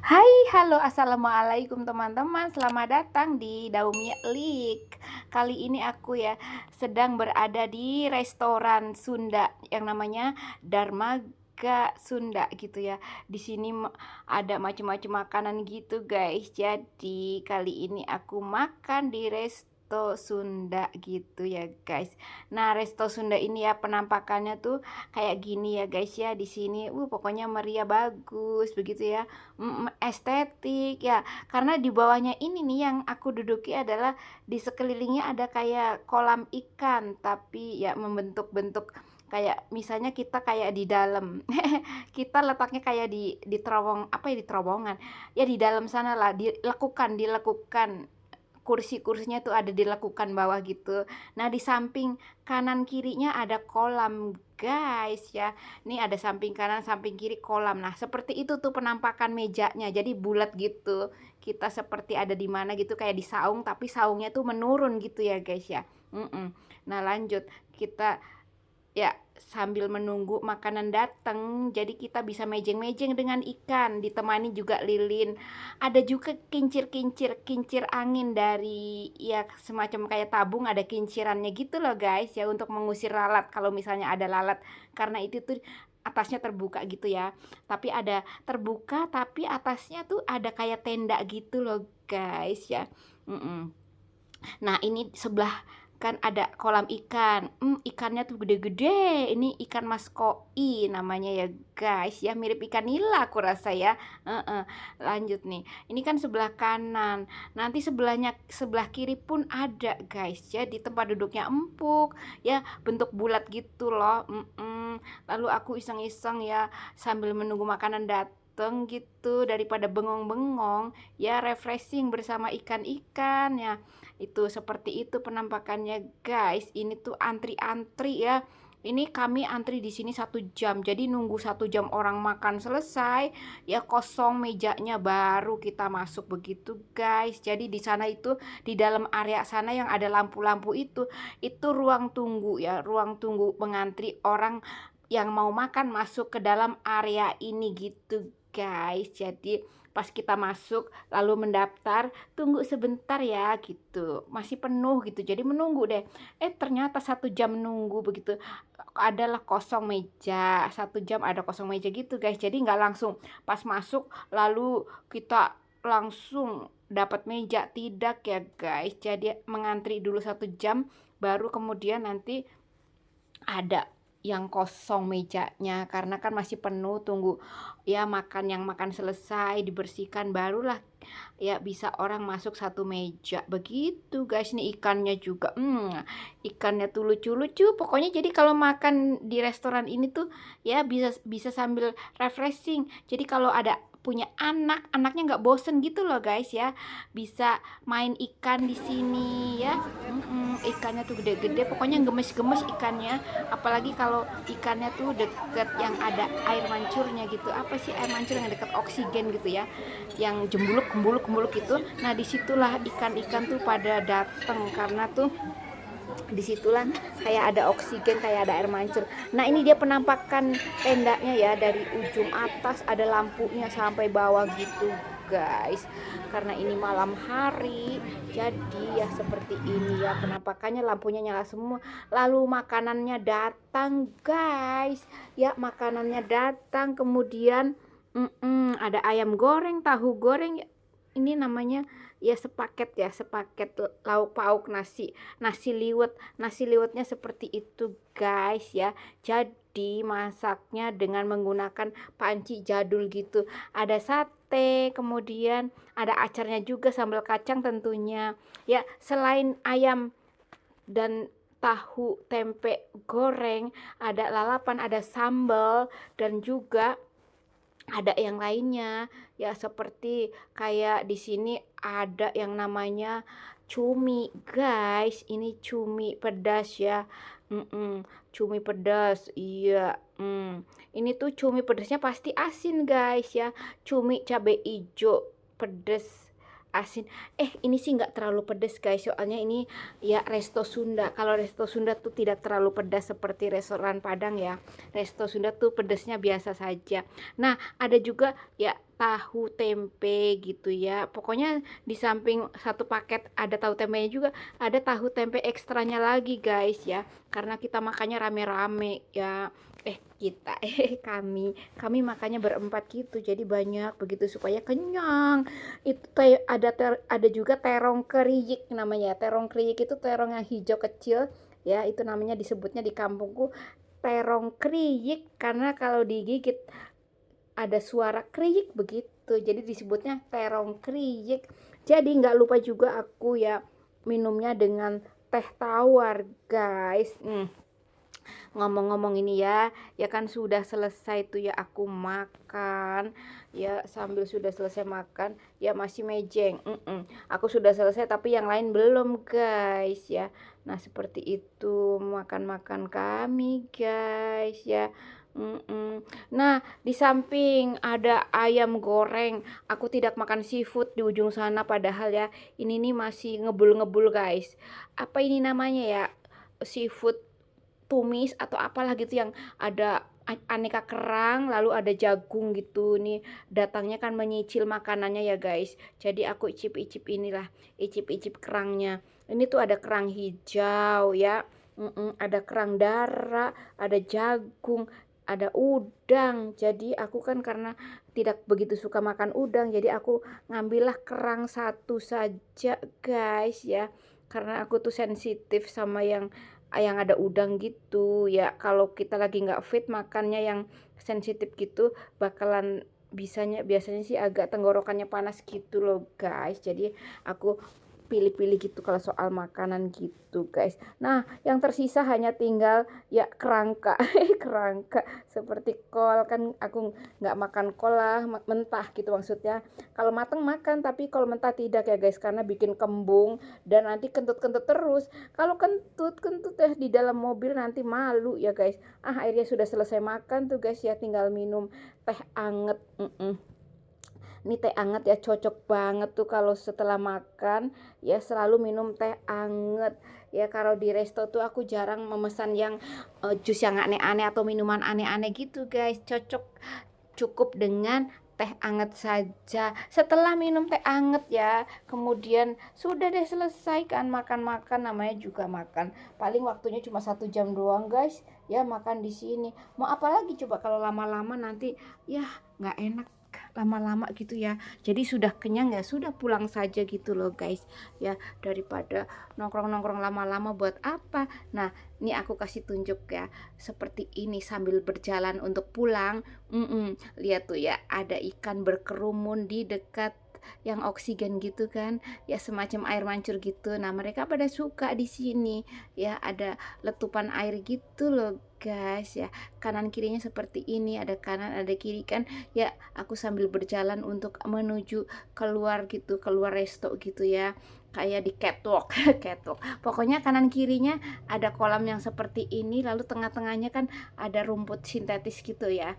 Hai, halo, assalamualaikum teman-teman. Selamat datang di Daumi Lik. Kali ini aku ya sedang berada di restoran Sunda yang namanya Darmaga Sunda gitu ya. Di sini ada macam-macam makanan gitu guys. Jadi kali ini aku makan di resto Sunda gitu ya guys. Nah, resto Sunda ini ya penampakannya tuh kayak gini ya guys ya. Di sini pokoknya meriah bagus begitu ya. Estetik ya, karena di bawahnya ini nih yang aku duduki adalah di sekelilingnya ada kayak kolam ikan, tapi ya membentuk-bentuk kayak misalnya kita kayak di dalam kita letaknya kayak di terowong apa ya, di terowongan ya, di dalam sana lah, dilekukan kursi-kursinya tuh ada dilekukan bawah gitu. Nah, di samping kanan kirinya ada kolam guys ya. Nih ada samping kanan, samping kiri kolam. Nah, seperti itu tuh penampakan mejanya. Jadi bulat gitu. Kita seperti ada di mana gitu kayak di saung, tapi saungnya tuh menurun gitu ya guys ya. Nah, lanjut kita ya sambil menunggu makanan datang, jadi kita bisa mejeng-mejeng dengan ikan, ditemani juga lilin. Ada juga kincir angin dari ya semacam kayak tabung, ada kincirannya gitu loh guys ya, untuk mengusir lalat kalau misalnya ada lalat. Karena itu tuh atasnya terbuka gitu ya. Tapi ada terbuka tapi atasnya tuh ada kayak tenda gitu loh guys ya. Mm-mm. Nah, ini sebelah kan ada kolam ikan. Ikannya tuh gede-gede. Ini ikan mas koi namanya ya guys. Ya mirip ikan nila aku rasa ya. Heeh. Lanjut nih. Ini kan sebelah kanan. Nanti sebelah kiri pun ada guys. Ya di tempat duduknya empuk. Ya bentuk bulat gitu loh. Lalu aku iseng-iseng ya sambil menunggu makanan dateng gitu, daripada bengong-bengong ya, refreshing bersama ikan-ikan ya. Itu seperti itu penampakannya guys. Ini tuh antri-antri ya. Ini kami antri di sini 1 jam. Jadi nunggu 1 jam orang makan selesai, ya kosong mejanya baru kita masuk begitu guys. Jadi di sana itu di dalam area sana yang ada lampu-lampu itu ruang tunggu ya, ruang tunggu mengantri orang yang mau makan masuk ke dalam area ini gitu guys. Jadi pas kita masuk lalu mendaftar, tunggu sebentar ya gitu, masih penuh gitu, jadi menunggu deh. Ternyata 1 jam nunggu begitu adalah kosong meja, 1 jam ada kosong meja gitu guys. Jadi nggak langsung pas masuk lalu kita langsung dapat meja, tidak ya guys. Jadi mengantri dulu 1 jam baru kemudian nanti ada yang kosong mejanya, karena kan masih penuh, tunggu ya makan, yang makan selesai dibersihkan barulah ya bisa orang masuk 1 meja begitu guys. Nih ikannya juga ikannya tuh lucu-lucu pokoknya. Jadi kalau makan di restoran ini tuh ya bisa bisa sambil refreshing. Jadi kalau ada punya anaknya nggak bosen gitu loh guys ya, bisa main ikan di sini ya. Ikannya tuh gede-gede pokoknya, gemes-gemes ikannya, apalagi kalau ikannya tuh deket yang ada air mancurnya gitu. Apa sih air mancur yang deket oksigen gitu ya, yang jembuluk kembuluk itu. Nah disitulah ikan-ikan tuh pada dateng, karena tuh disitulah kayak ada oksigen, kayak ada air mancur. Nah ini dia penampakan tendanya ya, dari ujung atas ada lampunya sampai bawah gitu guys. Karena ini malam hari jadi ya seperti ini ya penampakannya, lampunya nyala semua. Lalu makanannya datang guys ya, makanannya datang. Kemudian ada ayam goreng, tahu goreng, ini namanya ya sepaket ya, sepaket lauk pauk, nasi liwetnya seperti itu guys ya. Jadi masaknya dengan menggunakan panci jadul gitu. Ada sate, kemudian ada acarnya juga, sambal kacang tentunya ya. Selain ayam dan tahu tempe goreng, ada lalapan, ada sambal, dan juga ada yang lainnya ya, seperti kayak di sini ada yang namanya cumi guys. Ini cumi pedas ya. Cumi pedas iya. Ini tuh cumi pedasnya pasti asin guys ya, cumi cabai hijau pedas asin. Ini sih nggak terlalu pedas guys, soalnya ini ya resto Sunda. Kalau resto Sunda tuh tidak terlalu pedas seperti restoran Padang ya. Resto Sunda tuh pedasnya biasa saja. Nah ada juga ya tahu tempe gitu ya. Pokoknya di samping satu paket ada tahu tempenya juga, ada tahu tempe ekstranya lagi guys ya. Karena kita makannya rame-rame ya. Kita kami makannya berempat gitu. Jadi banyak begitu supaya kenyang. Itu ada juga terong keriyik namanya. Terong keriyik itu terong yang hijau kecil ya, itu namanya disebutnya di kampungku terong keriyik karena kalau digigit ada suara kriik begitu, jadi disebutnya terong kriik. Jadi nggak lupa juga aku ya minumnya dengan teh tawar guys. Ngomong-ngomong ini ya kan sudah selesai tuh ya aku makan ya, sambil sudah selesai makan ya masih mejeng. Aku sudah selesai tapi yang lain belum guys ya. Nah seperti itu makan-makan kami guys ya. Nah di samping ada ayam goreng, aku tidak makan seafood di ujung sana padahal ya ini nih masih ngebul-ngebul guys. Apa ini namanya ya, seafood tumis atau apalah gitu yang ada aneka kerang lalu ada jagung gitu nih, datangnya kan menyicil makanannya ya guys. Jadi aku icip-icip inilah, icip-icip kerangnya. Ini tuh ada kerang hijau ya, ada kerang darah, ada jagung, ada udang. Jadi aku kan karena tidak begitu suka makan udang, jadi aku ngambillah kerang satu saja guys ya, karena aku tuh sensitif sama yang ada udang gitu ya. Kalau kita lagi nggak fit makannya yang sensitif gitu bakalan biasanya sih agak tenggorokannya panas gitu loh guys. Jadi aku pilih-pilih gitu kalau soal makanan gitu guys. Nah yang tersisa hanya tinggal ya kerangka. Kerangka seperti kol kan aku nggak makan kol lah mentah gitu maksudnya. Kalau mateng makan tapi kalau mentah tidak ya guys, karena bikin kembung dan nanti kentut-kentut terus. Kalau kentut di dalam mobil nanti malu ya guys. Akhirnya sudah selesai makan tuh guys ya, tinggal minum teh anget. Ini teh anget ya, cocok banget tuh kalau setelah makan ya selalu minum teh anget ya. Kalau di resto tuh aku jarang memesan yang jus yang aneh-aneh atau minuman aneh-aneh gitu guys. Cukup dengan teh anget saja. Setelah minum teh anget ya, kemudian sudah deh selesai kan makan-makan, namanya juga makan. Paling waktunya cuma 1 jam doang guys ya makan di sini. Mau apa lagi coba kalau lama-lama nanti ya nggak enak lama-lama gitu ya. Jadi sudah kenyang ya sudah pulang saja gitu loh guys ya, daripada nongkrong-nongkrong lama-lama buat apa. Nah ini aku kasih tunjuk ya seperti ini sambil berjalan untuk pulang. Lihat tuh ya ada ikan berkerumun di dekat yang oksigen gitu kan ya, semacam air mancur gitu. Nah mereka pada suka di sini ya, ada letupan air gitu loh guys ya. Kanan kirinya seperti ini, ada kanan ada kiri kan ya. Aku sambil berjalan untuk menuju keluar gitu, keluar resto gitu ya, kayak di catwalk. Catwalk pokoknya kanan kirinya ada kolam yang seperti ini, lalu tengah-tengahnya kan ada rumput sintetis gitu ya.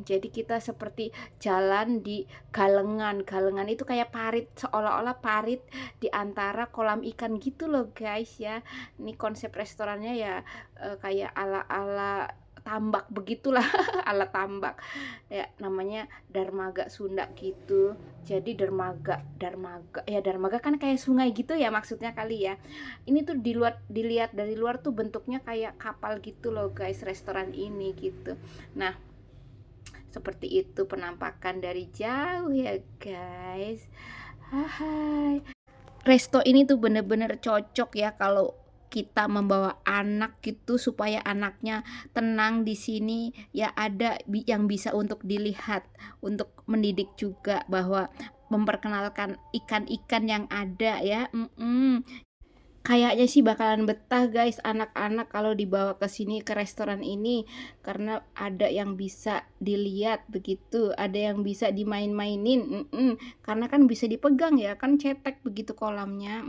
Jadi kita seperti jalan di galengan. Galengan itu kayak parit, seolah-olah parit di antara kolam ikan gitu loh guys ya. Ini konsep restorannya ya kayak ala-ala tambak begitulah. Ala tambak ya, namanya Dermaga Sunda gitu. Jadi dermaga kan kayak sungai gitu ya maksudnya kali ya. Ini tuh dilihat dari luar tuh bentuknya kayak kapal gitu loh guys, restoran ini gitu. Nah seperti itu penampakan dari jauh ya guys. Hai. Resto ini tuh bener-bener cocok ya kalau kita membawa anak gitu supaya anaknya tenang di sini ya. Ada yang bisa untuk dilihat, untuk mendidik juga bahwa memperkenalkan ikan-ikan yang ada ya. Kayaknya sih bakalan betah guys anak-anak kalau dibawa ke sini, ke restoran ini, karena ada yang bisa dilihat begitu, ada yang bisa dimain-mainin. Karena kan bisa dipegang ya kan, cetek begitu kolamnya.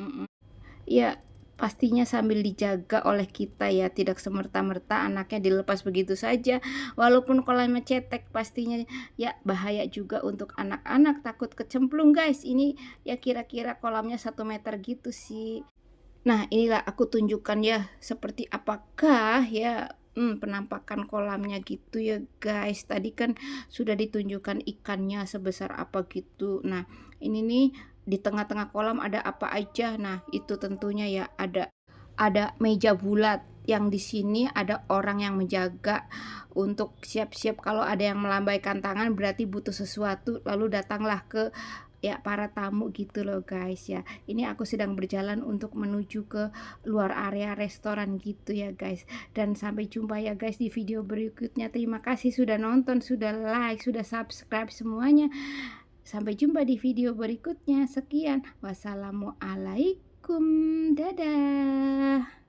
Ya pastinya sambil dijaga oleh kita ya, tidak semerta-merta anaknya dilepas begitu saja. Walaupun kolamnya cetek pastinya ya bahaya juga untuk anak-anak, takut kecemplung guys. Ini ya kira-kira kolamnya 1 meter gitu sih. Nah inilah aku tunjukkan ya seperti apakah ya penampakan kolamnya gitu ya guys. Tadi kan sudah ditunjukkan ikannya sebesar apa gitu. Nah, ini nih di tengah-tengah kolam ada apa aja. Nah, itu tentunya ya ada meja bulat yang di sini ada orang yang menjaga untuk siap-siap kalau ada yang melambaikan tangan berarti butuh sesuatu lalu datanglah ke ya para tamu gitu loh guys ya. Ini aku sedang berjalan untuk menuju ke luar area restoran gitu ya guys. Dan sampai jumpa ya guys di video berikutnya. Terima kasih sudah nonton, sudah like, sudah subscribe semuanya. Sampai jumpa di video berikutnya. Sekian. Wassalamualaikum. Dadah.